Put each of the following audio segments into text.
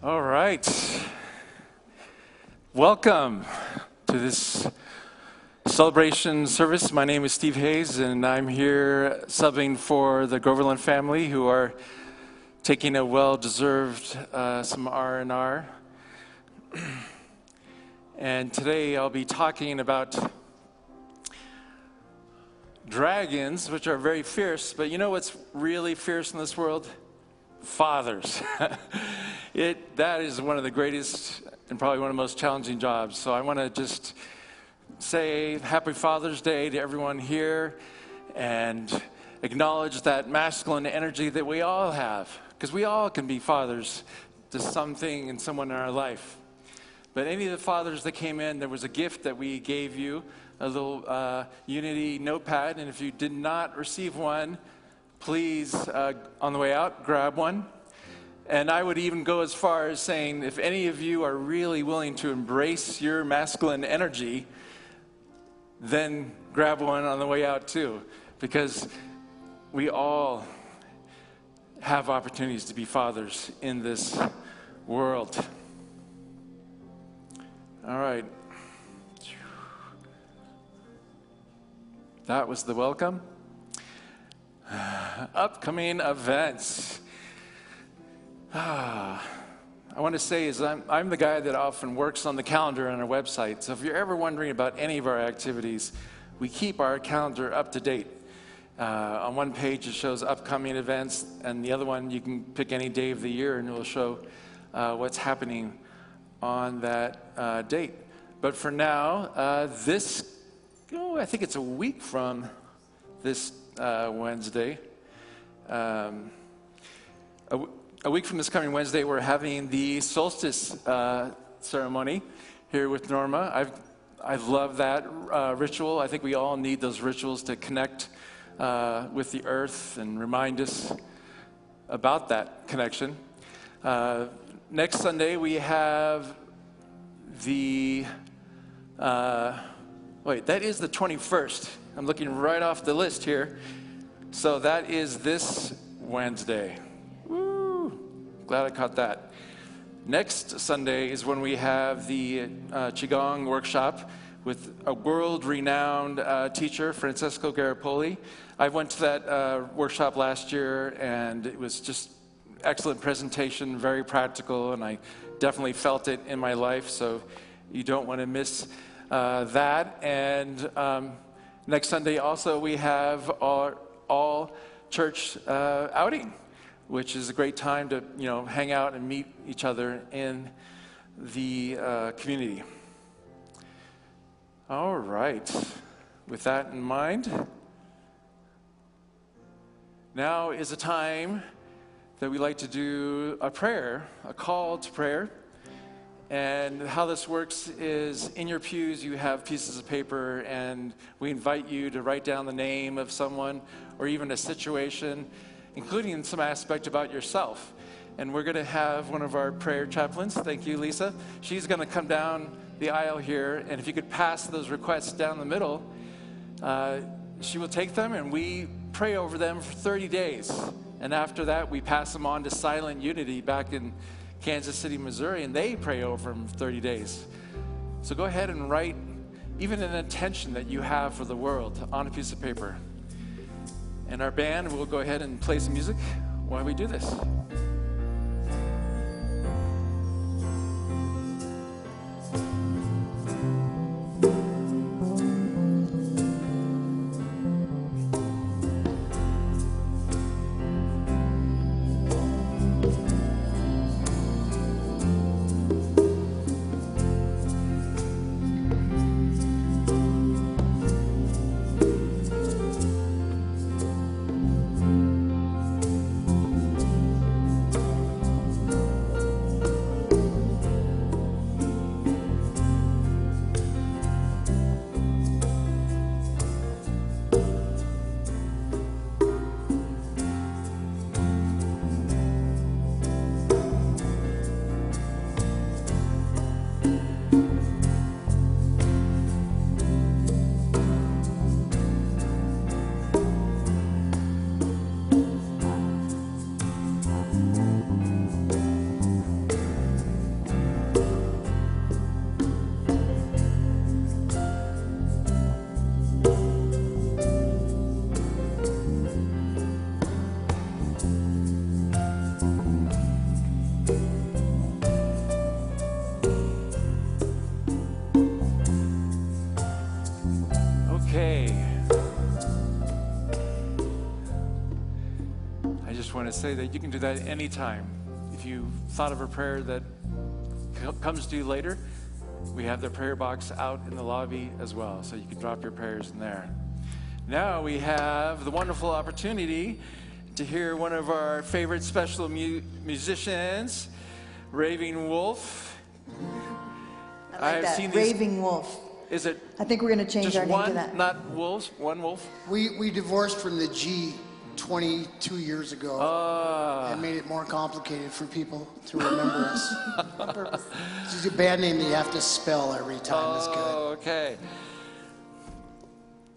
All right. Welcome to this celebration service. My name is Steve Hayes, and I'm here subbing for the Groverland family who are taking a well-deserved some R&R. And today I'll be talking about dragons, which are very fierce, but you know what's really fierce in this world? Fathers. That is one of the greatest and probably one of the most challenging jobs. So I want to just say Happy Father's Day to everyone here and acknowledge that masculine energy that we all have, because we all can be fathers to something and someone in our life. But any of the fathers that came in, there was a gift that we gave you, a little Unity notepad, and if you did not receive one, please, on the way out, grab one. And I would even go as far as saying, if any of you are really willing to embrace your masculine energy, then grab one on the way out too, because we all have opportunities to be fathers in this world. All right. That was the welcome. Upcoming events. I want to say is I'm the guy that often works on the calendar on our website. So if you're ever wondering about any of our activities, we keep our calendar up to date. On one page it shows upcoming events, and the other one you can pick any day of the year and it will show what's happening on that date. But for now, I think it's a week from this Wednesday. A week from this coming Wednesday, we're having the solstice ceremony here with Norma. I love that ritual. I think we all need those rituals to connect with the earth and remind us about that connection. Next Sunday, we have the Wait, that is the 21st. I'm looking right off the list here. So that is this Wednesday. Woo! Glad I caught that. Next Sunday is when we have the Qigong workshop with a world-renowned teacher, Francesco Garipoli. I went to that workshop last year, and it was just excellent presentation, very practical, and I definitely felt it in my life, so you don't want to miss that. And next Sunday also we have our all-church outing, which is a great time to hang out and meet each other in the community. All right, with that in mind, now is a time that we like to do a prayer, a call to prayer. And how this works is in your pews you have pieces of paper, and we invite you to write down the name of someone or even a situation, including some aspect about yourself. And we're going to have one of our prayer chaplains, thank you, Lisa. She's going to come down the aisle here, and if you could pass those requests down the middle, she will take them and we pray over them for 30 days. And after that, we pass them on to Silent Unity back in Kansas City, Missouri, and they pray over them for 30 days. So go ahead and write even an intention that you have for the world on a piece of paper. And our band will go ahead and play some music while we do this. I want to say that you can do that anytime. If you thought of a prayer that comes to you later, we have the prayer box out in the lobby as well, so you can drop your prayers in there. Now we have the wonderful opportunity to hear one of our favorite special musicians, Raving Wolf. I like that, Raving Wolf. Is it? I think we're going to change our name to that. Not wolves, one wolf? We divorced from the G 22 years ago. And made it more complicated for people to remember us. On purpose. It's a band name that you have to spell every time. It's good. Okay.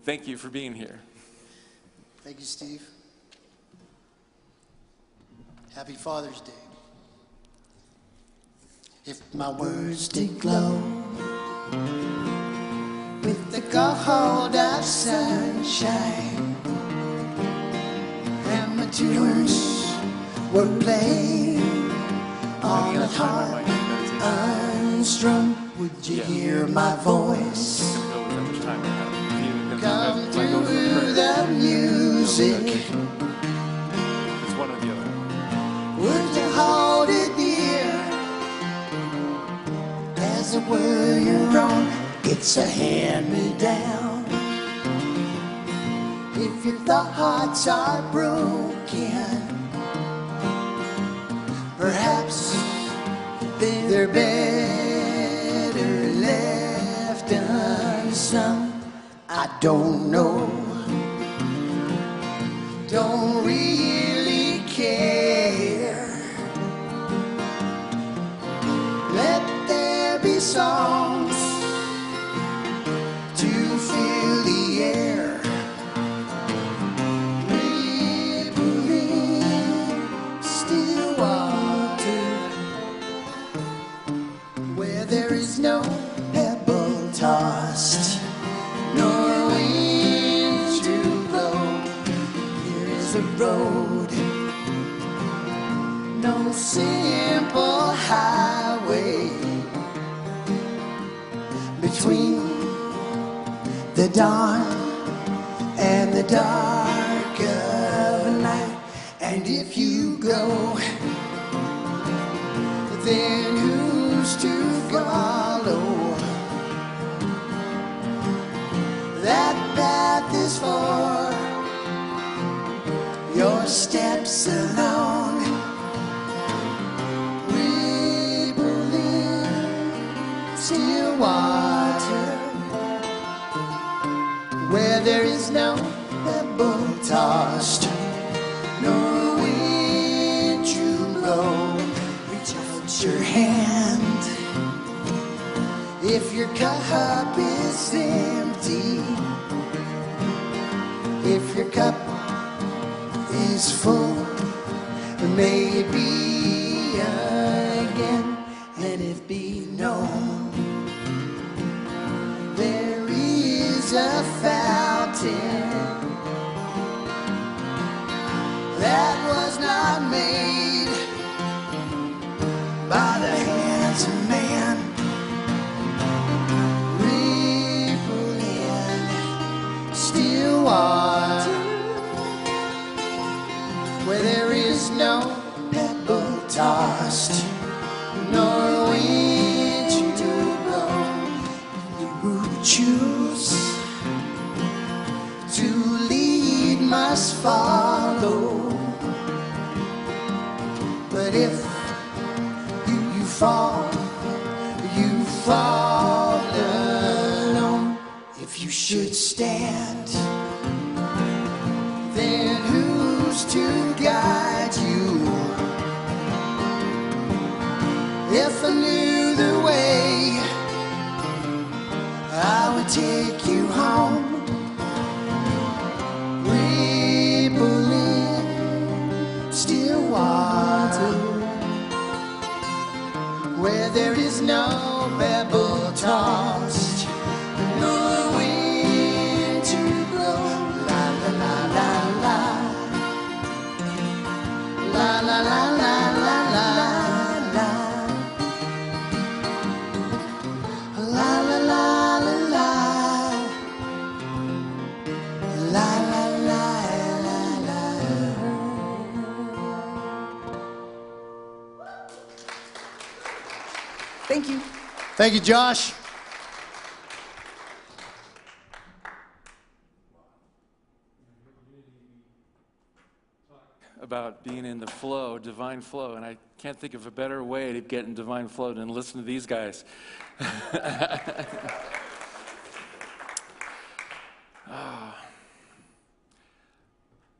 Thank you for being here. Thank you, Steve. Happy Father's Day. If my words did glow with the gold of sunshine, and my tunes were playing on a harp unstrung, would you hear my voice come through the music? It's one or the other. Would you hold it dear as it were your own? It's a hand-me-down. If your thoughts are broken, perhaps they're better left unsung. I don't know, don't really care. Let there be songs road, no simple highway between the dawn and the dark of night. And if you go, then who's to follow? That path is for your steps alone. Ripple in still water, where there is no pebble tossed, no wind to blow. Reach out your hand if your cup is empty, if your cup is full, maybe again. Let it be known there is a fountain that was not made by the hands of man. Ripple in still water, where there is no pebble tossed, nor wind to blow. You who choose to lead must follow. But if you fall alone. If you should stand, then who's to guide you? If I knew the way, I would take you home. Ripple in still water, where there is no pebble tossed, no wind to blow. La la la la la, la la la la la la, la la la la la, la la la la la. Thank you. Thank you, Josh. About being in the flow, divine flow, and I can't think of a better way to get in divine flow than listen to these guys.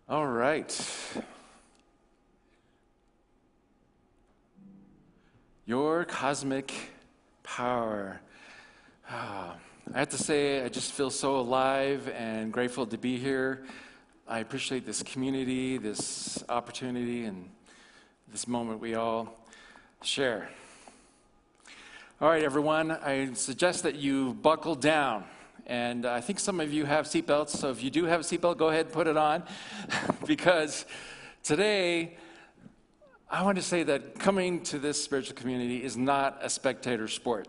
All right. Your cosmic power. I have to say, I just feel so alive and grateful to be here. I appreciate this community, this opportunity, and this moment we all share. All right, everyone, I suggest that you buckle down. And I think some of you have seatbelts, so if you do have a seatbelt, go ahead and put it on. Because today, I want to say that coming to this spiritual community is not a spectator sport.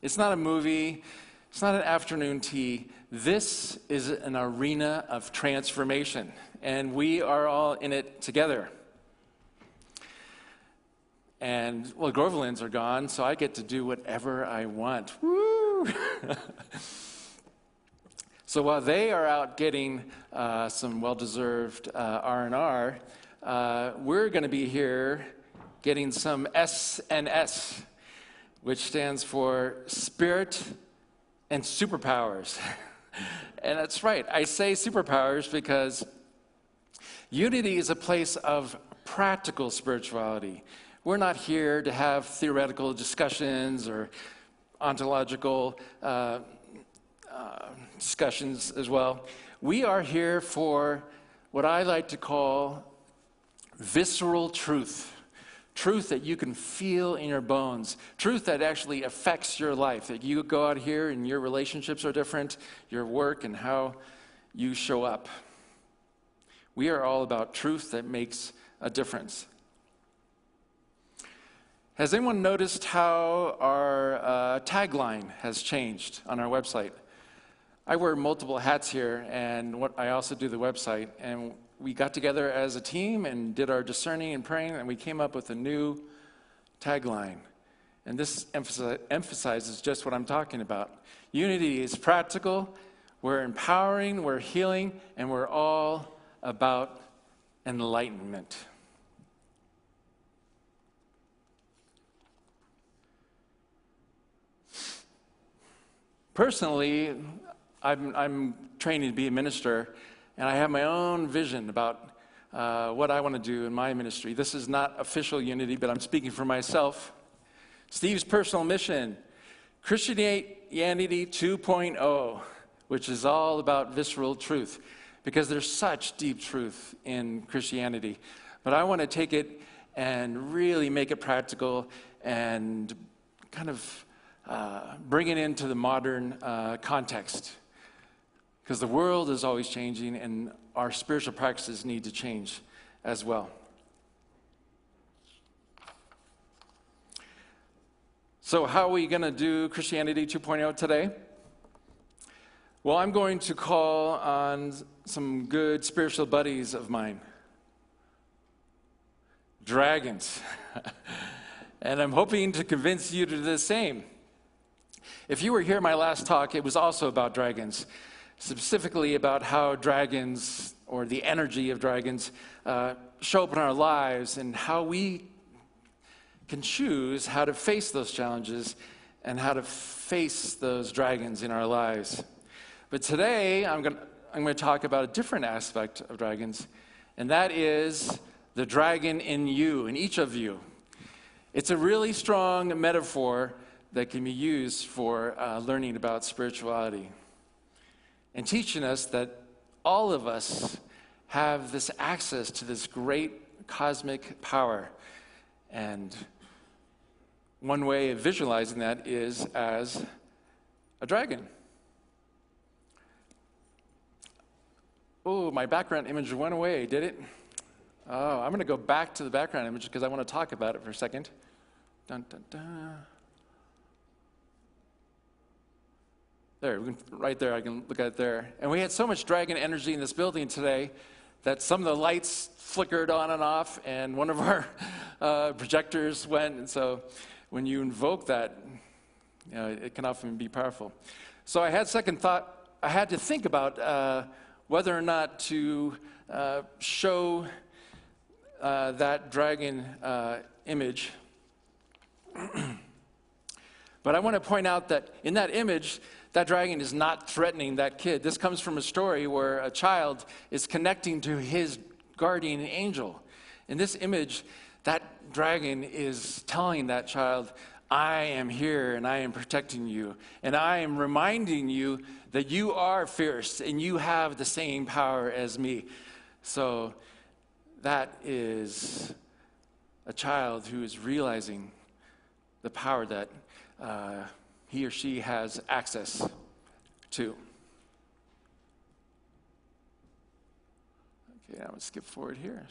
It's not a movie. It's not an afternoon tea. This is an arena of transformation, and we are all in it together. And, well, Grovelands are gone, so I get to do whatever I want. Woo! So while they are out getting some well-deserved R&R, we're going to be here getting some S&S, which stands for Spirit and Superpowers. And that's right, I say superpowers because Unity is a place of practical spirituality. We're not here to have theoretical discussions or ontological discussions as well. We are here for what I like to call visceral truth. Truth that you can feel in your bones. Truth that actually affects your life. That you go out here and your relationships are different, your work and how you show up. We are all about truth that makes a difference. Has anyone noticed how our tagline has changed on our website? I wear multiple hats here, and I also do the website. And we got together as a team and did our discerning and praying, and we came up with a new tagline. And this emphasizes just what I'm talking about. Unity is practical, we're empowering, we're healing, and we're all about enlightenment. Personally, I'm training to be a minister, and I have my own vision about what I want to do in my ministry. This is not official Unity, but I'm speaking for myself. Steve's personal mission, Christianity 2.0, which is all about visceral truth, because there's such deep truth in Christianity. But I want to take it and really make it practical and kind of bring it into the modern context. Because the world is always changing, and our spiritual practices need to change as well. So how are we going to do Christianity 2.0 today? Well, I'm going to call on some good spiritual buddies of mine. Dragons. And I'm hoping to convince you to do the same. If you were here my last talk, it was also about dragons, specifically about how dragons, or the energy of dragons, show up in our lives and how we can choose how to face those challenges and how to face those dragons in our lives. But today, I'm going to talk about a different aspect of dragons, and that is the dragon in you, in each of you. It's a really strong metaphor that can be used for learning about spirituality and teaching us that all of us have this access to this great cosmic power. And one way of visualizing that is as a dragon. Oh, my background image went away, did it? Oh, I'm going to go back to the background image because I want to talk about it for a second. Dun, dun, dun. There, right there, I can look at it there. And we had so much dragon energy in this building today that some of the lights flickered on and off, and one of our projectors went. And so when you invoke that, it can often be powerful. So I had second thought. I had to think about whether or not to show that dragon image. But I want to point out that in that image, that dragon is not threatening that kid. This comes from a story where a child is connecting to his guardian angel. In this image, that dragon is telling that child, I am here and I am protecting you. And I am reminding you that you are fierce and you have the same power as me. So that is a child who is realizing the power that he or she has access to. Okay, I'm going to skip forward here.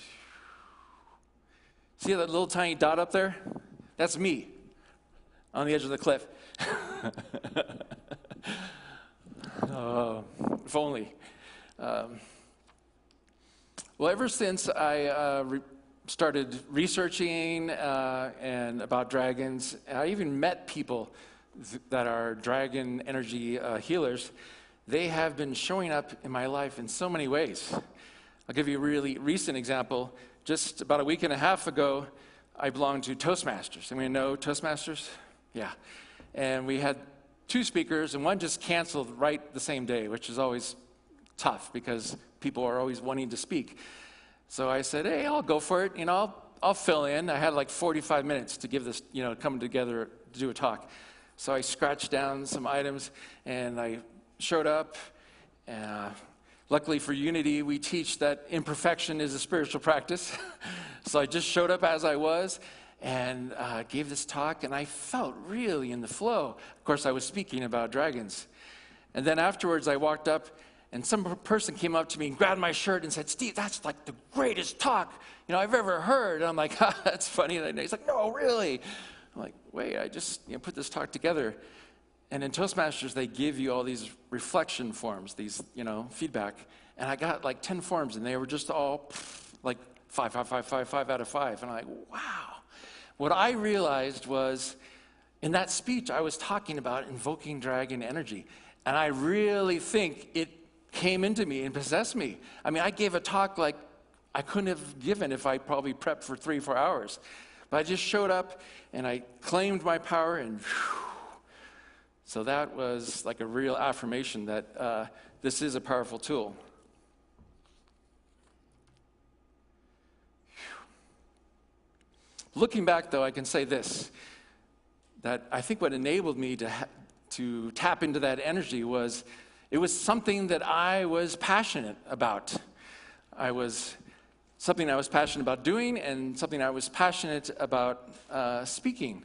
See that little tiny dot up there? That's me on the edge of the cliff. Oh, if only. Well, ever since I started researching and about dragons, I even met people that are dragon energy healers. They have been showing up in my life in so many ways. I'll give you a really recent example. Just about a week and a half ago, I belonged to Toastmasters. Anyone know Toastmasters? Yeah. And we had two speakers, and one just canceled right the same day, which is always tough because people are always wanting to speak. So I said, hey, I'll go for it. I'll fill in. I had like 45 minutes to give this, come together to do a talk. So I scratched down some items, and I showed up. Luckily for Unity, we teach that imperfection is a spiritual practice. So I just showed up as I was and gave this talk, and I felt really in the flow. Of course, I was speaking about dragons. And then afterwards, I walked up, And some person came up to me and grabbed my shirt and said, Steve, that's like the greatest talk, I've ever heard. And I'm like, that's funny. And he's like, no, really? I'm like, wait, I just put this talk together. And in Toastmasters, they give you all these reflection forms, these, feedback. And I got like 10 forms, and they were just all like 5 out of 5. And I'm like, wow. What I realized was, in that speech, I was talking about invoking dragon energy. And I really think it came into me and possessed me. I mean, I gave a talk like I couldn't have given if I probably prepped for 3-4 hours. But I just showed up, and I claimed my power, and so that was like a real affirmation that this is a powerful tool. Looking back, though, I can say this, that I think what enabled me to tap into that energy was, it was something that I was passionate about. Something I was passionate about doing, and something I was passionate about speaking.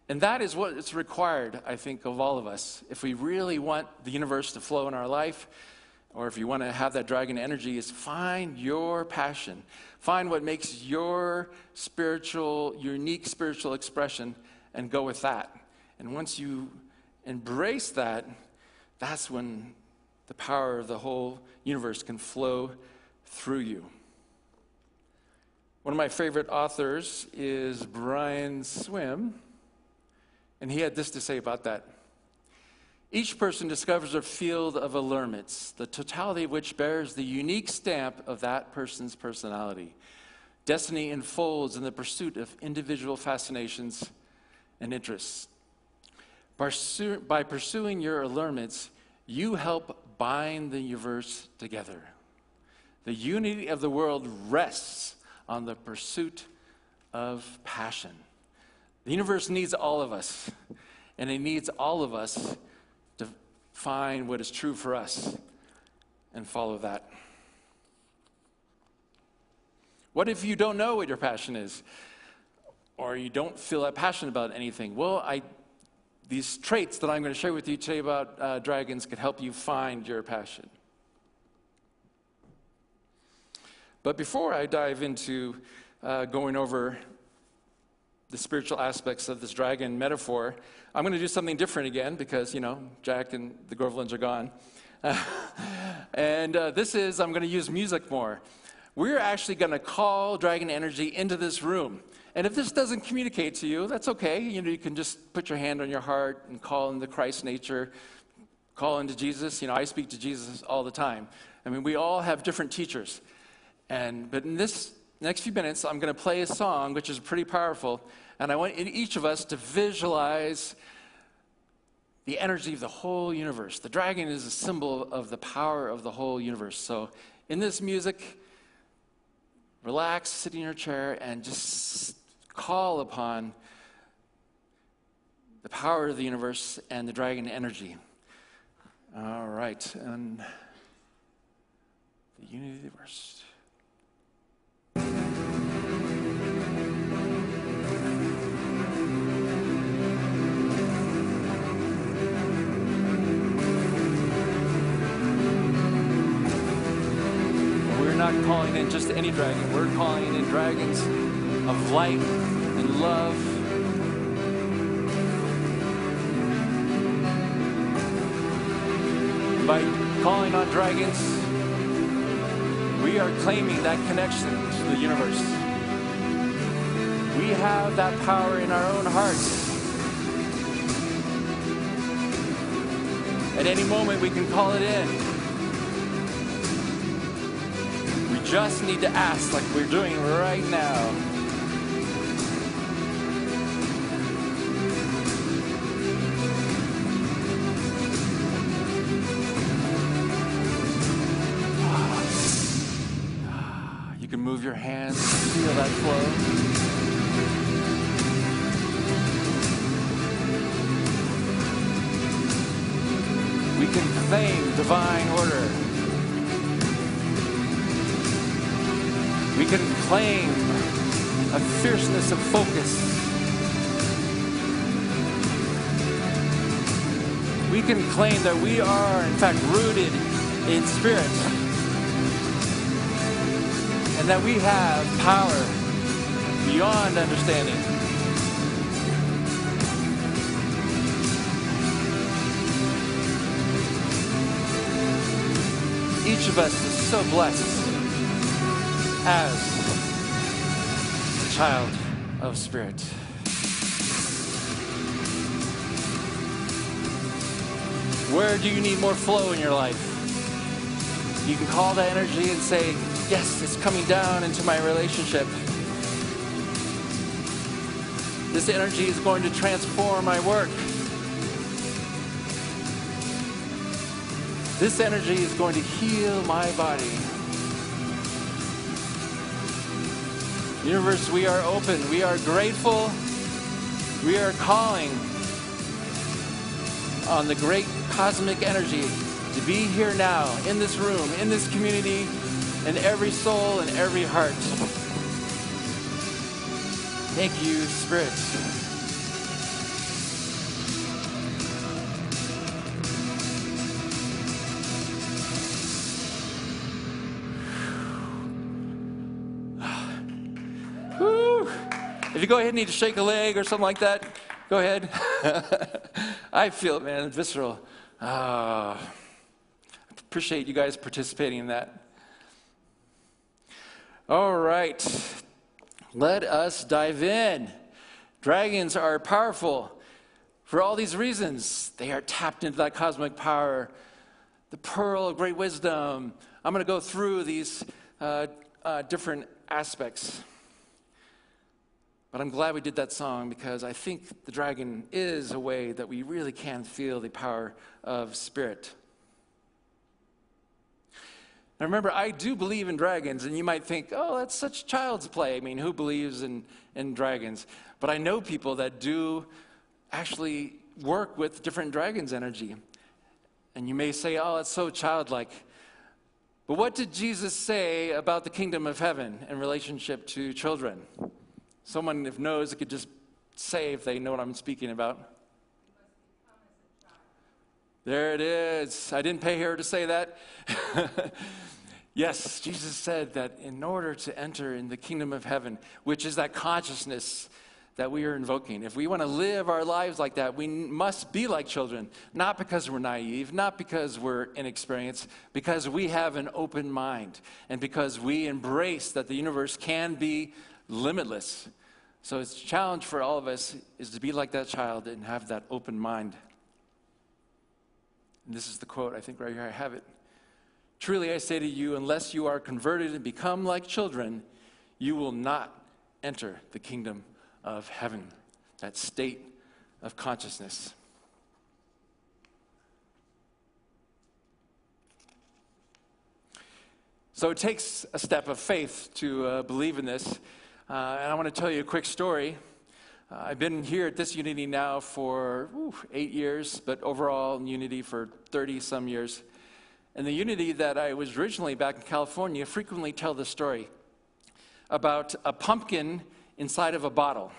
And that is what is required, I think, of all of us. If we really want the universe to flow in our life, or if you want to have that dragon energy, is find your passion. Find what makes your unique spiritual expression, and go with that. And once you embrace that, that's when the power of the whole universe can flow through you. One of my favorite authors is Brian Swim, and he had this to say about that. Each person discovers a field of allurements, the totality of which bears the unique stamp of that person's personality. Destiny unfolds in the pursuit of individual fascinations and interests. By pursuing your allurements, you help bind the universe together. The unity of the world rests on the pursuit of passion. The universe needs all of us, and it needs all of us to find what is true for us and follow that. What if you don't know what your passion is, or you don't feel that passionate about anything? Well, these traits that I'm going to share with you today about dragons could help you find your passion. But before I dive into going over the spiritual aspects of this dragon metaphor, I'm going to do something different again because, Jack and the Grovelands are gone. And I'm going to use music more. We're actually going to call dragon energy into this room. And if this doesn't communicate to you, that's okay. You can just put your hand on your heart and call into Christ's nature, call into Jesus. I speak to Jesus all the time. I mean, we all have different teachers. But in this next few minutes, I'm going to play a song, which is pretty powerful. And I want each of us to visualize the energy of the whole universe. The dragon is a symbol of the power of the whole universe. So in this music, relax, sit in your chair, and just call upon the power of the universe and the dragon energy. All right. And the unity of the universe. We're not calling in just any dragon. We're calling in dragons of light and love. By calling on dragons, we are claiming that connection to the universe. We have that power in our own hearts. At any moment, we can call it in. Just need to ask like we're doing right now. You can move your hands, feel that flow. We can claim divine order. We can claim a fierceness of focus. We can claim that we are, in fact, rooted in spirit, and that we have power beyond understanding. Each of us is so blessed as a child of spirit. Where do you need more flow in your life? You can call that energy and say, yes, it's coming down into my relationship. This energy is going to transform my work. This energy is going to heal my body. Universe, we are open. We are grateful. We are calling on the great cosmic energy to be here now, in this room, in this community, in every soul and every heart. Thank you, Spirit. If you go ahead and need to shake a leg or something like that, go ahead. I feel it, man, visceral. I appreciate you guys participating in that. All right, let us dive in. Dragons are powerful for all these reasons. They are tapped into that cosmic power, the pearl of great wisdom. I'm going to go through these different aspects. But I'm glad we did that song because I think the dragon is a way that we really can feel the power of spirit. Now remember, I do believe in dragons, and you might think, oh, that's such child's play. I mean, who believes in dragons? But I know people that do actually work with different dragons' energy. And you may say, oh, it's so childlike. But what did Jesus say about the kingdom of heaven in relationship to children? Someone, if knows, could just say if they know what I'm speaking about. There it is. I didn't pay her to say that. Yes, Jesus said that in order to enter in the kingdom of heaven, which is that consciousness that we are invoking, if we want to live our lives like that, we must be like children, not because we're naive, not because we're inexperienced, because we have an open mind, and because we embrace that the universe can be limitless. So it's a challenge for all of us is to be like that child and have that open mind. And this is the quote, I think right here I have it. Truly I say to you, unless you are converted and become like children, you will not enter the kingdom of heaven, that state of consciousness. So it takes a step of faith to believe in this. And I want to tell you a quick story. I've been here at this Unity now for 8 years, but overall in Unity for 30-some years. And the Unity that I was originally back in California frequently tell the story about a pumpkin inside of a bottle.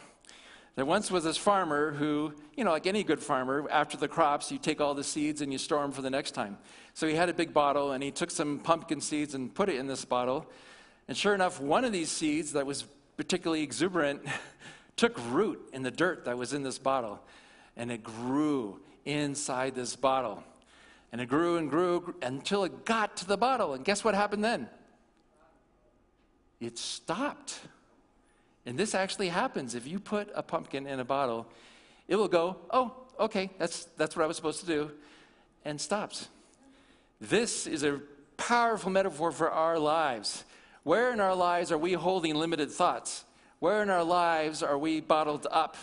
There once was this farmer who, like any good farmer, after the crops, you take all the seeds and you store them for the next time. So he had a big bottle, and he took some pumpkin seeds and put it in this bottle. And sure enough, one of these seeds that was particularly exuberant took root in the dirt that was in this bottle, and it grew inside this bottle, and it grew and grew until it got to the bottle. And guess what happened then? It stopped. And this actually happens. If you put a pumpkin in a bottle, it will go, oh, okay, that's what I was supposed to do, and stops. This is a powerful metaphor for our lives. Where in our lives are we holding limited thoughts? Where in our lives are we bottled up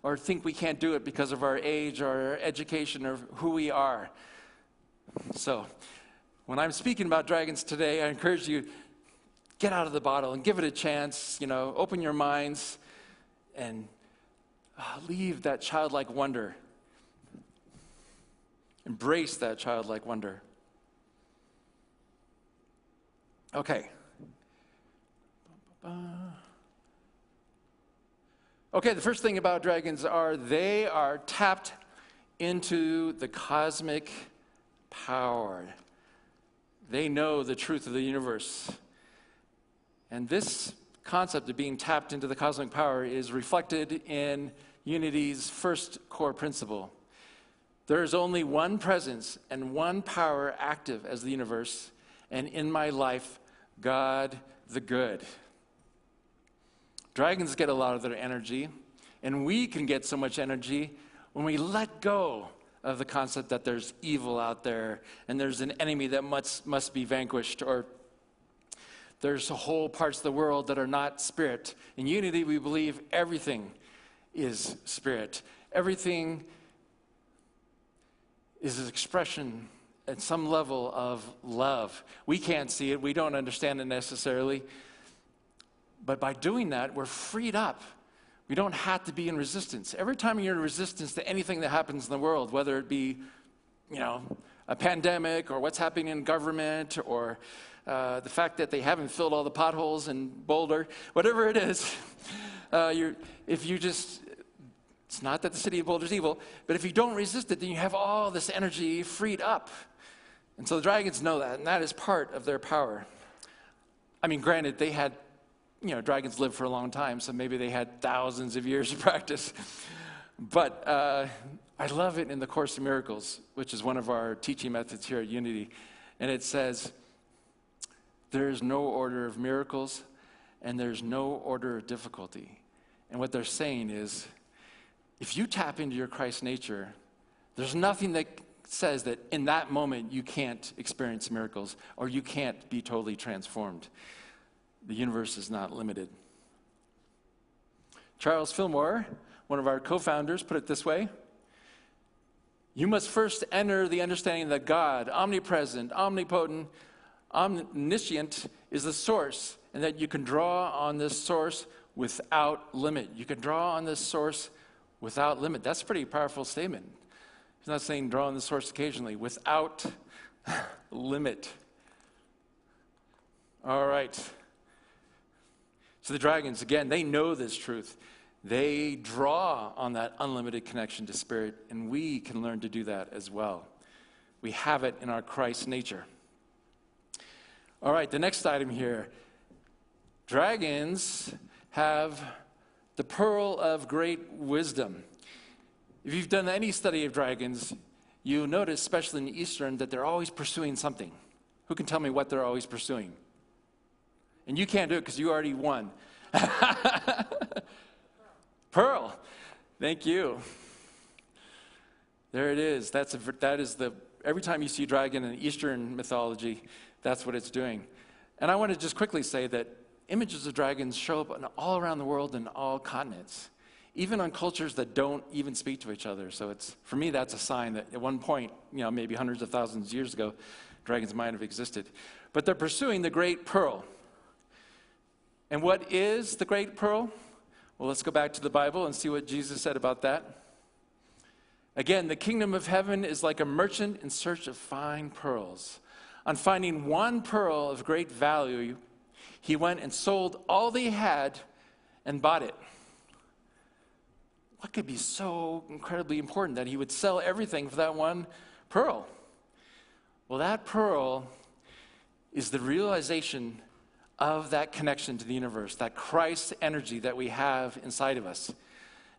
or think we can't do it because of our age or our education or who we are? So when I'm speaking about dragons today, I encourage you, get out of the bottle and give it a chance. Open your minds and leave that childlike wonder. Embrace that childlike wonder. Okay. Okay, the first thing about dragons are they are tapped into the cosmic power. They know the truth of the universe. And this concept of being tapped into the cosmic power is reflected in Unity's first core principle. There is only one presence and one power active as the universe, and in my life, God the good. Dragons get a lot of their energy, and we can get so much energy when we let go of the concept that there's evil out there and there's an enemy that must be vanquished, or there's whole parts of the world that are not spirit. In Unity, we believe everything is spirit. Everything is an expression at some level of love. We can't see it. We don't understand it necessarily. But by doing that, we're freed up. We don't have to be in resistance. Every time you're in resistance to anything that happens in the world, whether it be, a pandemic or what's happening in government or the fact that they haven't filled all the potholes in Boulder, whatever it is, it's not that the city of Boulder is evil, but if you don't resist it, then you have all this energy freed up. And so the dragons know that, and that is part of their power. I mean, granted, they had, dragons lived for a long time, so maybe they had thousands of years of practice. But I love it in the Course in Miracles, which is one of our teaching methods here at Unity. And it says, there is no order of miracles, and there's no order of difficulty. And what they're saying is, if you tap into your Christ nature, there's nothing that says that in that moment you can't experience miracles or you can't be totally transformed. The universe is not limited. Charles Fillmore, one of our co-founders, put it this way: you must first enter the understanding that God, omnipresent, omnipotent, omniscient, is the source, and that you can draw on this source without limit. You can draw on this source without limit. That's a pretty powerful statement. He's not saying draw on the source occasionally, without limit. All right. So the dragons, again, they know this truth. They draw on that unlimited connection to spirit, and we can learn to do that as well. We have it in our Christ nature. All right, the next item here. Dragons have the pearl of great wisdom. If you've done any study of dragons, you'll notice, especially in Eastern, that they're always pursuing something. Who can tell me what they're always pursuing? And you can't do it because you already won. Pearl. Thank you. There it is. That is every time you see a dragon in Eastern mythology, that's what it's doing. And I want to just quickly say that images of dragons show up all around the world in all continents, even on cultures that don't even speak to each other. So for me, that's a sign that at one point, maybe hundreds of thousands of years ago, dragons might have existed. But they're pursuing the great pearl. And what is the great pearl? Well, let's go back to the Bible and see what Jesus said about that. Again, the kingdom of heaven is like a merchant in search of fine pearls. On finding one pearl of great value, he went and sold all that he had and bought it. What could be so incredibly important that he would sell everything for that one pearl? Well, that pearl is the realization of that connection to the universe, that Christ energy that we have inside of us.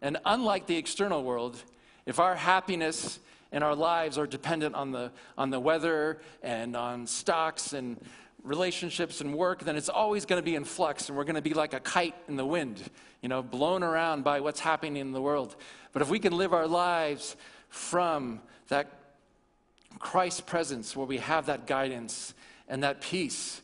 And unlike the external world, if our happiness and our lives are dependent on the weather and on stocks and relationships and work, then it's always going to be in flux, and we're going to be like a kite in the wind, blown around by what's happening in the world. But if we can live our lives from that Christ presence where we have that guidance and that peace,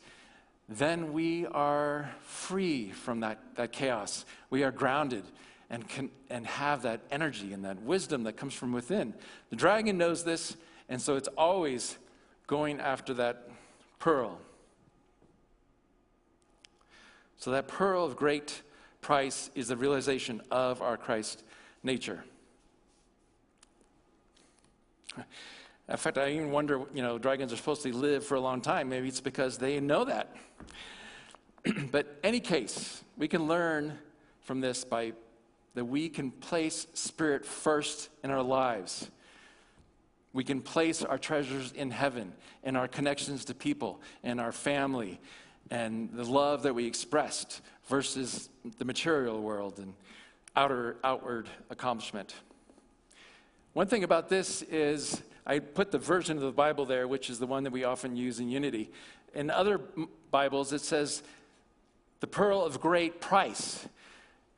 then we are free from that chaos. We are grounded and have that energy and that wisdom that comes from within. The dragon knows this, and so it's always going after that pearl. So that pearl of great price is the realization of our Christ nature. In fact, I even wonder, dragons are supposed to live for a long time. Maybe it's because they know that. But any case, we can learn from this that we can place spirit first in our lives. We can place our treasures in heaven, and our connections to people, and our family, and the love that we expressed versus the material world and outward accomplishment. One thing about this is I put the version of the Bible there, which is the one that we often use in Unity. In other Bibles, it says the pearl of great price,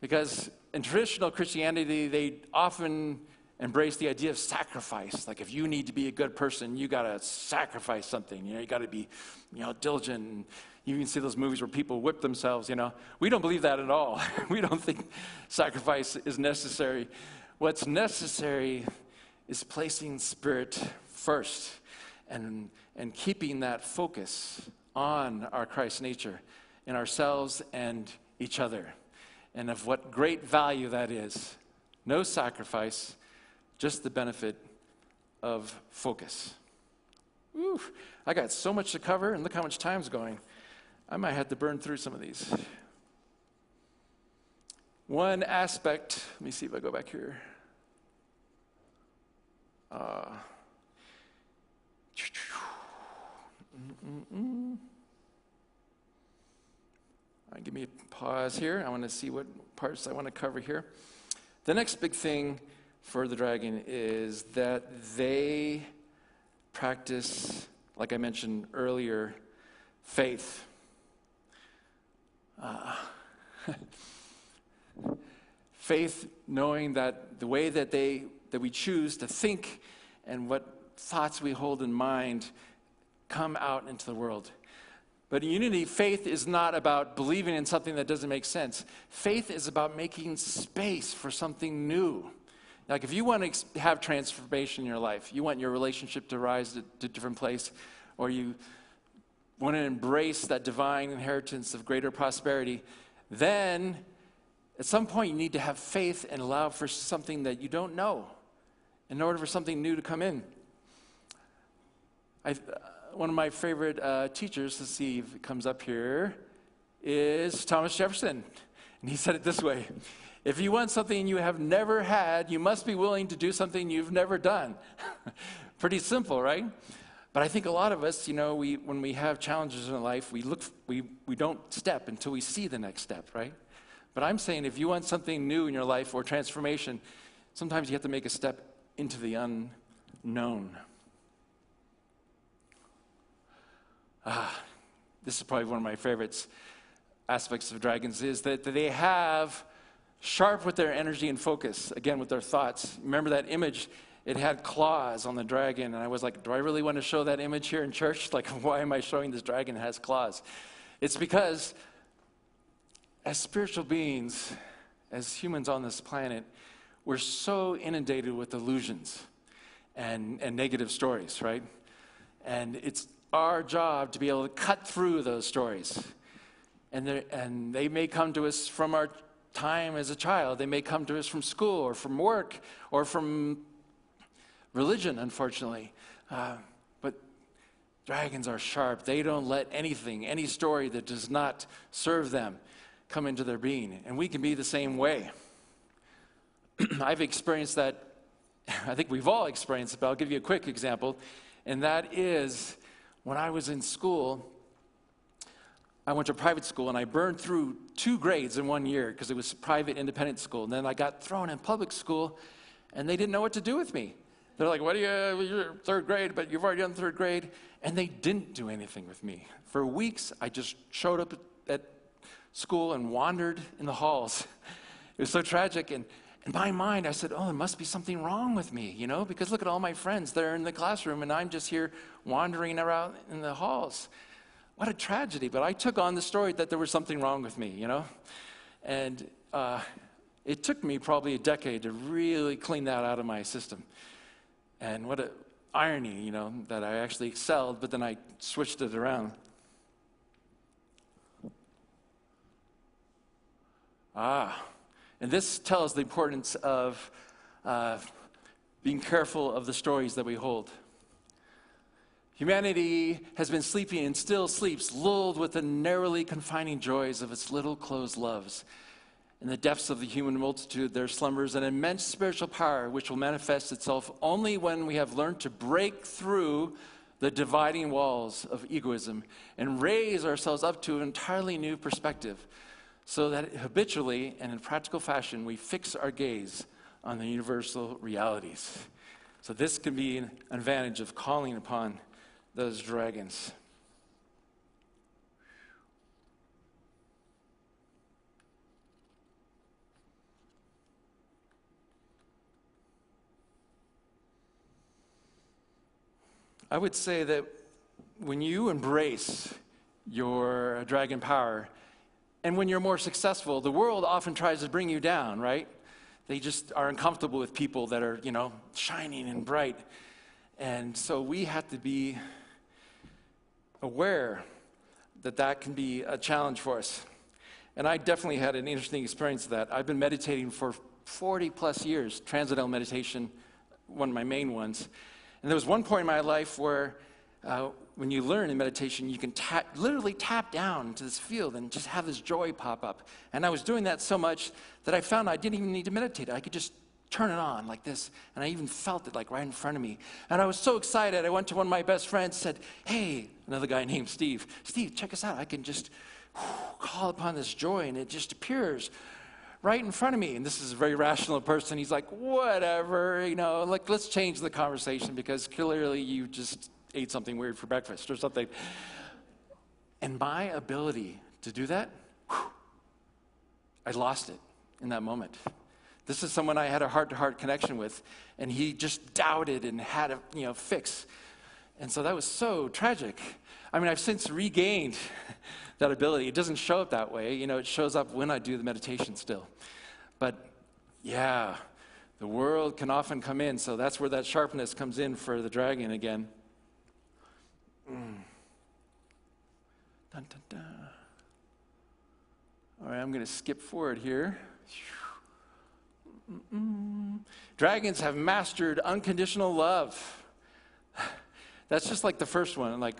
because in traditional Christianity, they often embrace the idea of sacrifice. Like if you need to be a good person, you got to sacrifice something. You got to be, diligent. And you can see those movies where people whip themselves. We don't believe that at all. We don't think sacrifice is necessary. What's necessary is placing Spirit first and keeping that focus on our Christ nature in ourselves and each other, and of what great value that is. No sacrifice, just the benefit of focus. Woo, I got so much to cover, and look how much time's going. I might have to burn through some of these. One aspect, let me see if I go back here. Give me a pause here. I want to see what parts I want to cover here. The next big thing for the dragon is that they practice, like I mentioned earlier, faith. Faith, knowing that the way that we choose to think and what thoughts we hold in mind come out into the world. But in Unity, faith is not about believing in something that doesn't make sense. Faith is about making space for something new. Like if you want to have transformation in your life, you want your relationship to rise to a different place, or you want to embrace that divine inheritance of greater prosperity, then at some point you need to have faith and allow for something that you don't know in order for something new to come in. One of my favorite teachers, let's see if it comes up here, is Thomas Jefferson. And he said it this way: if you want something you have never had, you must be willing to do something you've never done. Pretty simple, right? But I think a lot of us, when we have challenges in life, we don't step until we see the next step, right? But I'm saying if you want something new in your life or transformation, sometimes you have to make a step into the unknown. This is probably one of my favorite aspects of dragons, is that they have sharp with their energy and focus, again with their thoughts. Remember that image? It had claws on the dragon, and I was like, do I really want to show that image here in church? Like, why am I showing this dragon that has claws? It's because as spiritual beings, as humans on this planet, we're so inundated with illusions and negative stories, right? And it's our job to be able to cut through those stories. And they may come to us from our time as a child. They may come to us from school or from work or from religion, unfortunately. But dragons are sharp. They don't let anything, any story that does not serve them, come into their being. And we can be the same way. I've experienced that. I think we've all experienced it, but I'll give you a quick example. And that is, when I was in school, I went to private school, and I burned through 2 grades in 1 year because it was private, independent school. And then I got thrown in public school, and they didn't know what to do with me. They're like, you're 3rd grade, but you've already done 3rd grade. And they didn't do anything with me. For weeks, I just showed up at school and wandered in the halls. It was so tragic. And in my mind, I said, there must be something wrong with me, because look at all my friends. They're in the classroom, and I'm just here wandering around in the halls. What a tragedy. But I took on the story that there was something wrong with me, And it took me probably a decade to really clean that out of my system. And what an irony, that I actually excelled, but then I switched it around. And this tells the importance of being careful of the stories that we hold. Humanity has been sleeping and still sleeps, lulled with the narrowly confining joys of its little closed loves. In the depths of the human multitude, there slumbers an immense spiritual power which will manifest itself only when we have learned to break through the dividing walls of egoism and raise ourselves up to an entirely new perspective, so that habitually and in practical fashion we fix our gaze on the universal realities. So this can be an advantage of calling upon those dragons. I would say that when you embrace your dragon power, and when you're more successful, the world often tries to bring you down, right? They just are uncomfortable with people that are, shining and bright. And so we have to be aware that that can be a challenge for us. And I definitely had an interesting experience of that. I've been meditating for 40 plus years, transcendental meditation, one of my main ones. And there was one point in my life where when you learn in meditation, you can literally tap down into this field and just have this joy pop up. And I was doing that so much that I found I didn't even need to meditate. I could just turn it on like this, and I even felt it like right in front of me. And I was so excited. I went to one of my best friends, said, "Hey," another guy named Steve, check us out. I can just call upon this joy, and it just appears right in front of me. And this is a very rational person. He's like, whatever, let's change the conversation because clearly you just ate something weird for breakfast or something. And my ability to do that, I lost it in that moment. This is someone I had a heart-to-heart connection with, and he just doubted and had a fix. And so that was so tragic. I mean, I've since regained that ability. It doesn't show up that way. It shows up when I do the meditation still. But yeah, the world can often come in, so that's where that sharpness comes in for the dragon again. Dun, dun, dun. All right, I'm going to skip forward here. Dragons have mastered unconditional love. That's just like the first one. Like,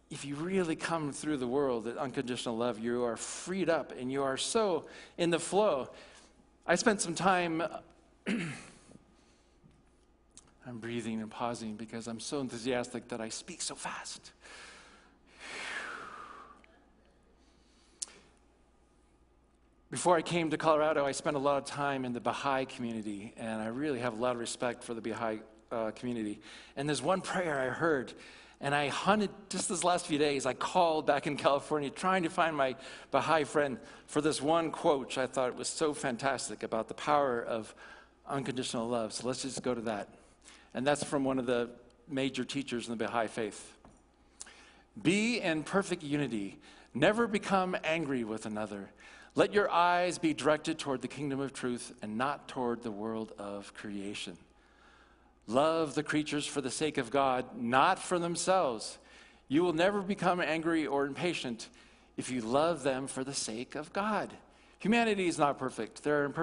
if you really come through the world at unconditional love, you are freed up and you are so in the flow. I spent some time, I'm breathing and pausing because I'm so enthusiastic that I speak so fast. Before I came to Colorado, I spent a lot of time in the Baha'i community, and I really have a lot of respect for the Baha'i community. And there's one prayer I heard, and I hunted just this last few days. I called back in California trying to find my Baha'i friend for this one quote, which I thought was so fantastic about the power of unconditional love. So let's just go to that. And that's from one of the major teachers in the Baha'i faith. Be in perfect unity. Never become angry with another. Let your eyes be directed toward the kingdom of truth and not toward the world of creation. Love the creatures for the sake of God, not for themselves. You will never become angry or impatient if you love them for the sake of God. Humanity is not perfect. There are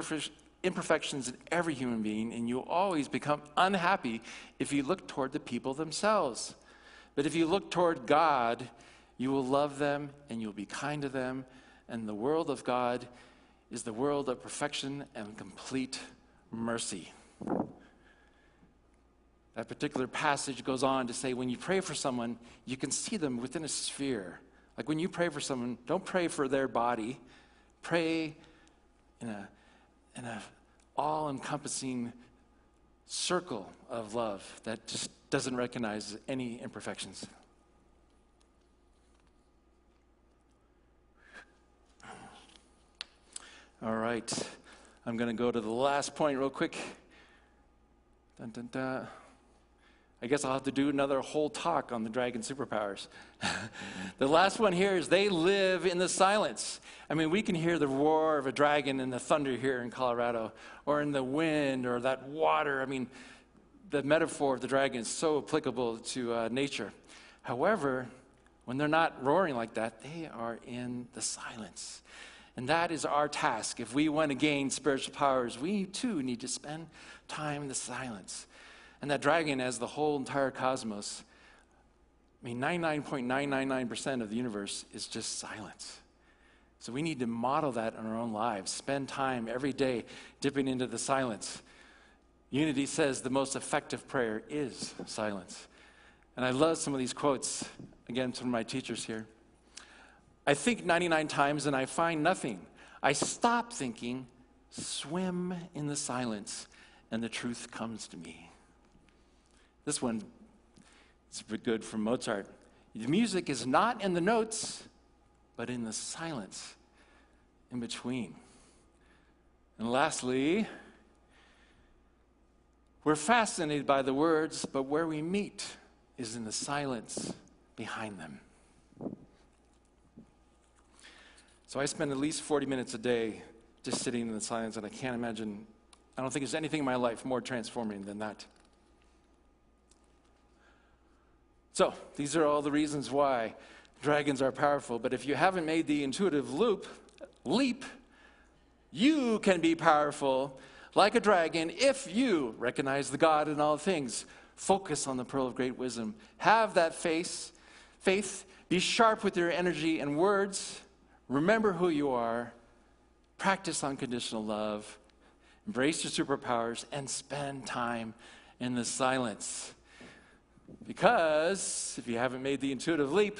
imperfections in every human being, and you'll always become unhappy if you look toward the people themselves. But if you look toward God, you will love them and you'll be kind to them. And the world of God is the world of perfection and complete mercy. That particular passage goes on to say when you pray for someone, you can see them within a sphere. Like when you pray for someone, don't pray for their body. Pray in a all-encompassing circle of love that just doesn't recognize any imperfections. All right, I'm going to go to the last point real quick. Dun, dun, dun. I guess I'll have to do another whole talk on the dragon superpowers. The last one here is they live in the silence. I mean, we can hear the roar of a dragon and the thunder here in Colorado, or in the wind, or that water. I mean, the metaphor of the dragon is so applicable to nature. However, when they're not roaring like that, they are in the silence. And that is our task. If we want to gain spiritual powers, we too need to spend time in the silence. And that dragon, as the whole entire cosmos, I mean, 99.999% of the universe is just silence. So we need to model that in our own lives. Spend time every day dipping into the silence. Unity says the most effective prayer is silence. And I love some of these quotes, again, from my teachers here. I think 99 times and I find nothing. I stop thinking, swim in the silence, and the truth comes to me. This one is good from Mozart. The music is not in the notes, but in the silence in between. And lastly, we're fascinated by the words, but where we meet is in the silence behind them. So I spend at least 40 minutes a day just sitting in the silence, and I can't imagine, I don't think there's anything in my life more transforming than that. So, these are all the reasons why dragons are powerful, but if you haven't made the intuitive leap, you can be powerful like a dragon if you recognize the God in all things. Focus on the pearl of great wisdom. Have that faith, be sharp with your energy and words, remember who you are, practice unconditional love, embrace your superpowers, and spend time in the silence. Because, if you haven't made the intuitive leap,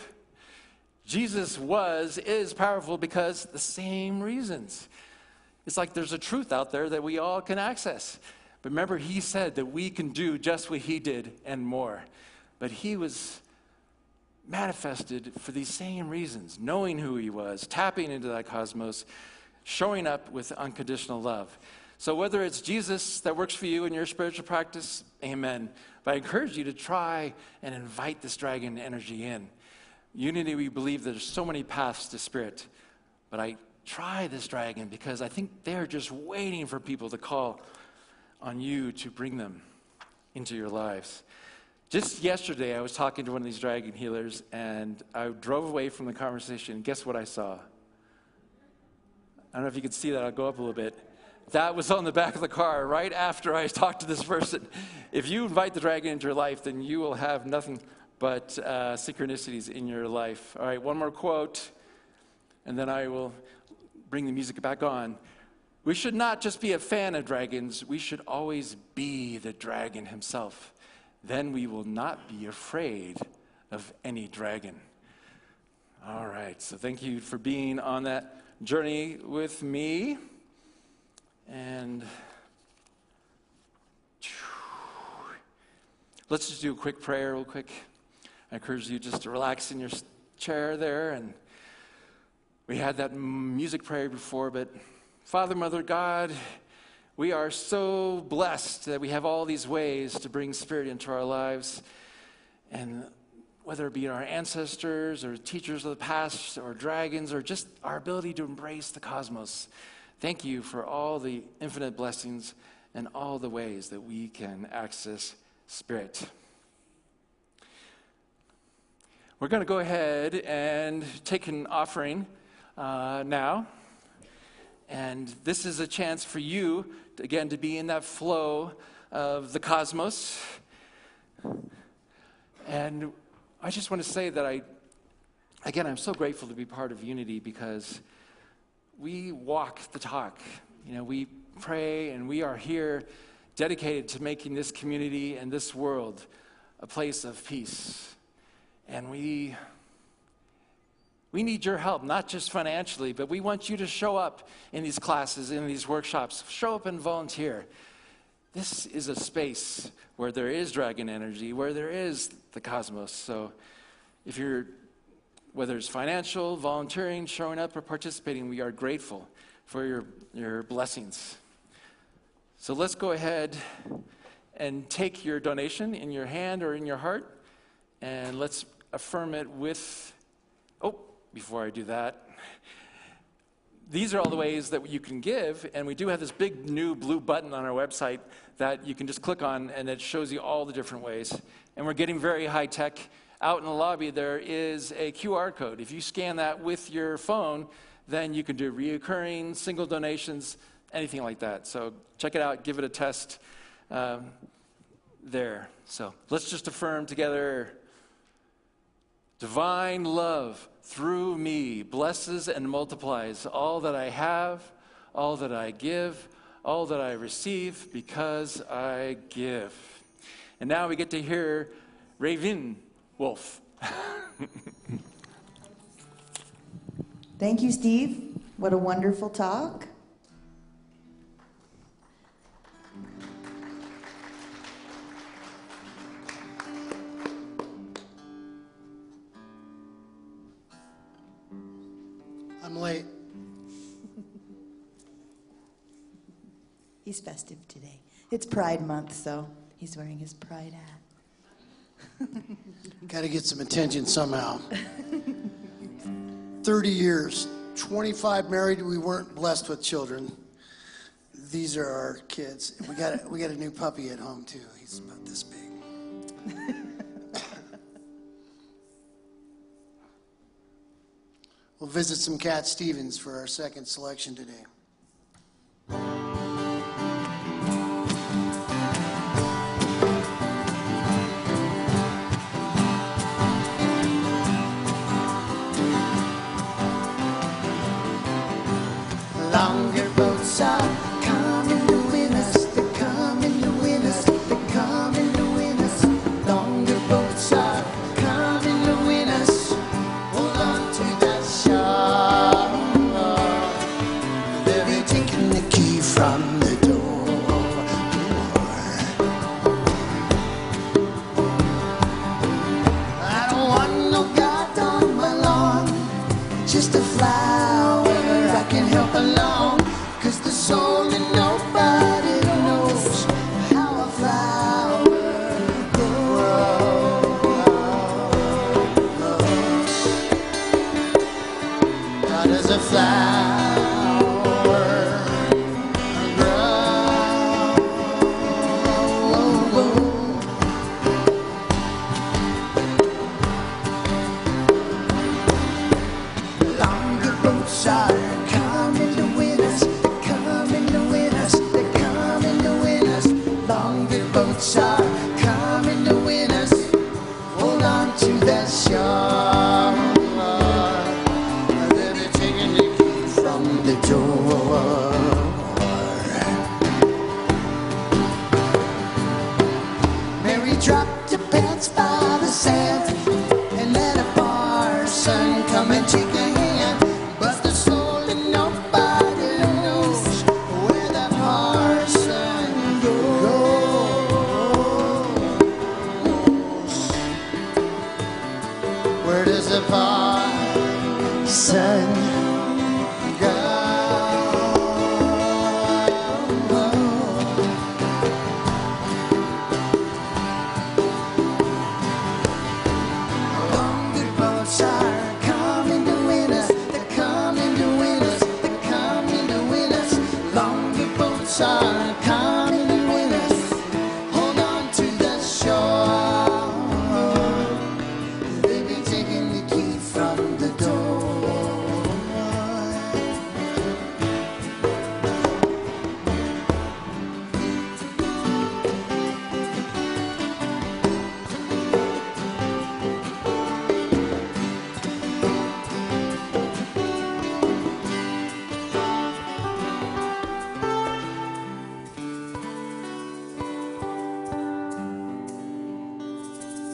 Jesus is powerful because the same reasons. It's like there's a truth out there that we all can access. But remember, he said that we can do just what he did and more. But he was manifested for these same reasons, knowing who he was, tapping into that cosmos, showing up with unconditional love. So whether it's Jesus that works for you in your spiritual practice, amen. But I encourage you to try and invite this dragon energy in. Unity, we believe there's so many paths to spirit. But I try this dragon because I think they're just waiting for people to call on you to bring them into your lives. Just yesterday, I was talking to one of these dragon healers, and I drove away from the conversation. Guess what I saw? I don't know if you can see that. I'll go up a little bit. That was on the back of the car right after I talked to this person. If you invite the dragon into your life, then you will have nothing but synchronicities in your life. All right, one more quote, and then I will bring the music back on. We should not just be a fan of dragons. We should always be the dragon himself. Then we will not be afraid of any dragon. All right, so thank you for being on that journey with me. And let's just do a quick prayer real quick. I encourage you just to relax in your chair there. And we had that music prayer before, but Father, Mother, God, we are so blessed that we have all these ways to bring spirit into our lives. And whether it be our ancestors or teachers of the past or dragons or just our ability to embrace the cosmos. Thank you for all the infinite blessings and all the ways that we can access spirit. We're going to go ahead and take an offering now. And this is a chance for you, again, to be in that flow of the cosmos. And I just want to say that I'm so grateful to be part of Unity because we walk the talk. You know, we pray and we are here dedicated to making this community and this world a place of peace. And we need your help, not just financially, but we want you to show up in these classes, in these workshops. Show up and volunteer. This is a space where there is dragon energy, where there is the cosmos. So if whether it's financial, volunteering, showing up, or participating, we are grateful for your blessings. So let's go ahead and take your donation in your hand or in your heart, and let's affirm it with, before I do that, these are all the ways that you can give, and we do have this big new blue button on our website that you can just click on, and it shows you all the different ways. And we're getting very high tech. Out in the lobby, there is a QR code. If you scan that with your phone, then you can do reoccurring, single donations, anything like that. So check it out, give it a test there. So let's just affirm together. Divine love through me blesses and multiplies all that I have, all that I give, all that I receive, because I give. And now we get to hear Raven Wolf. Thank you, Steve. What a wonderful talk. I'm late. He's festive today. It's Pride Month, so he's wearing his pride hat. Got to get some attention somehow. 30 years, 25 married, we weren't blessed with children. These are our kids. We got a new puppy at home too. He's about this big. We'll visit some Cat Stevens for our second selection today. Longer boats are coming to win us. They're coming to win us. They're coming to win us. Longer boats are coming to win us. Hold on to that shore. They'll be taking the key from the door. I don't want no God on my lawn, just a flower I can help along, 'cause the soul in nobody knows how a flower grows. How does a flower grow? Longer boats are coming to win us, coming to win us, they're coming to win us. Longer boats are coming to win us. Hold on to that shore. They'll be taking the key from the door. Mary dropped her pants by the sand and let a parson come and take a hand. But the soul in nobody knows where the parson goes. Where does the parson go? Longer boats are coming to win us. They're coming to win us. They're coming to win us. Longer boats are coming to win us. Hold on to the shore. They'll be taking the key from the door.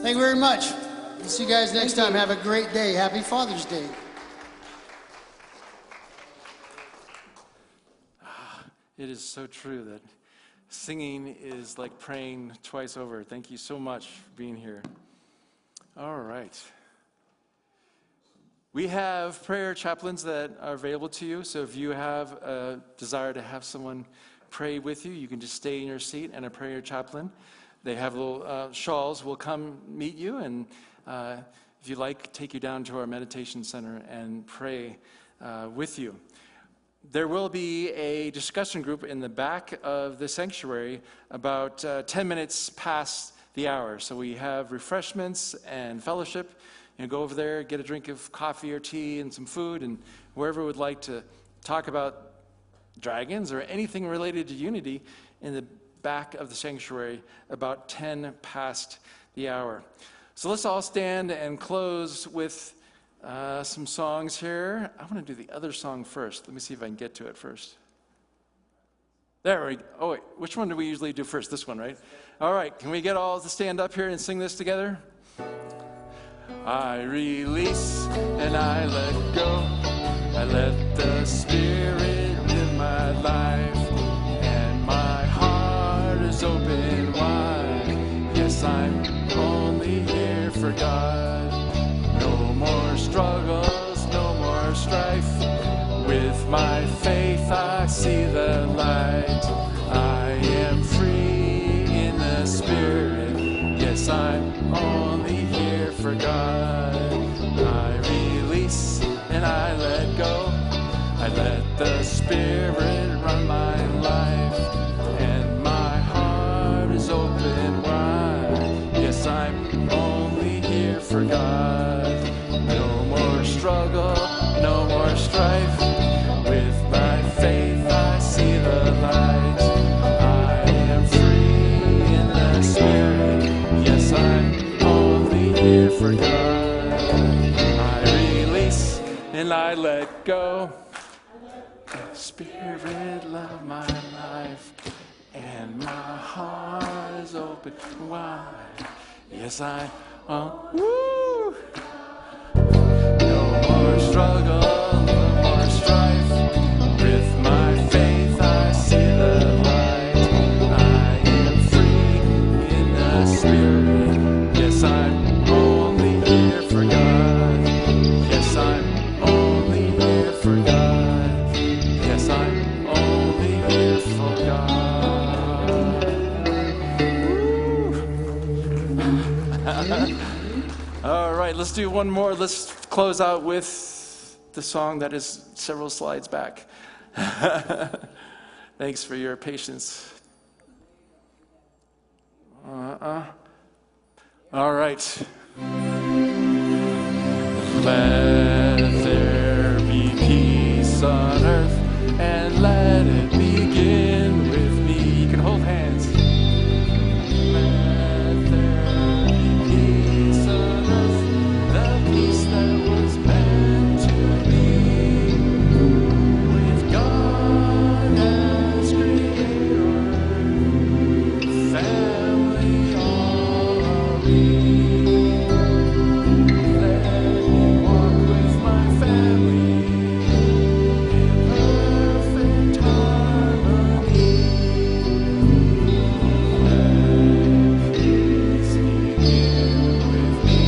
Thank you very much. We'll see you guys next time. Have a great day. Happy Father's Day. It is so true that singing is like praying twice over. Thank you so much for being here. All right. We have prayer chaplains that are available to you. So if you have a desire to have someone pray with you, you can just stay in your seat, and a prayer chaplain, they have little shawls, will come meet you, and if you like, take you down to our meditation center and pray with you. There will be a discussion group in the back of the sanctuary about 10 minutes past the hour. So we have refreshments and fellowship. You know, go over there, get a drink of coffee or tea and some food, and whoever would like to talk about dragons or anything related to Unity in the back of the sanctuary about 10 past the hour. So let's all stand and close with some songs here. I want to do the other song first. Let me see if I can get to it first. There we go. Oh, wait. Which one do we usually do first? This one, right? All right. Can we get all to stand up here and sing this together? I release and I let go. I let the Spirit live my life. And my heart is open wide. Yes, I'm only here for God. No more struggles, no more strife. With my faith I see the light. I am free in the Spirit. Yes, I'm only here for God. I release and I let go. I let the Spirit run my life. And my heart is open wide. Yes, I'm only here for God. No more struggle, no more strife. With my faith I see the light. I am free in the Spirit. Yes, I'm only here for God. I release and I let go. The Spirit love my life. And my heart is open wide. Yes, woo! No more struggle, no more strife. With my faith I see the light. I am free in the Spirit. Yes, I'm only here for God. Yes, I'm only here for God. Yes, I'm only here for God. All right, let's do one more. Let's close out with the song that is several slides back. Thanks for your patience. All right. Let there be peace on earth, and let it begin with me. You can hold hands. Let there be peace on earth, the peace that was meant to be, with God as creator, family all are we. Let me walk with my family in perfect harmony. Let peace begin with me.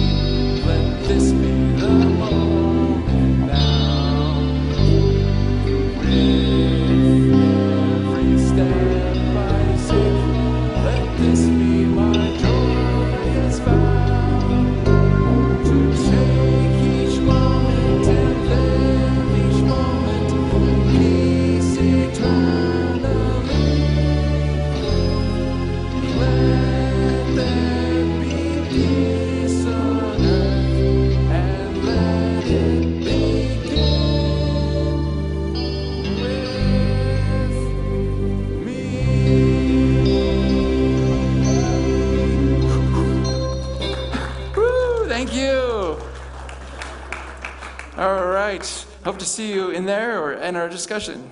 Let this be the moment now. With every step I take, let this be my joyous vow. To take each moment and live each moment in peace eternally. Let there be peace on earth, and let it begin with me. Woo, thank you. All right. Hope to see you in there or in our discussion.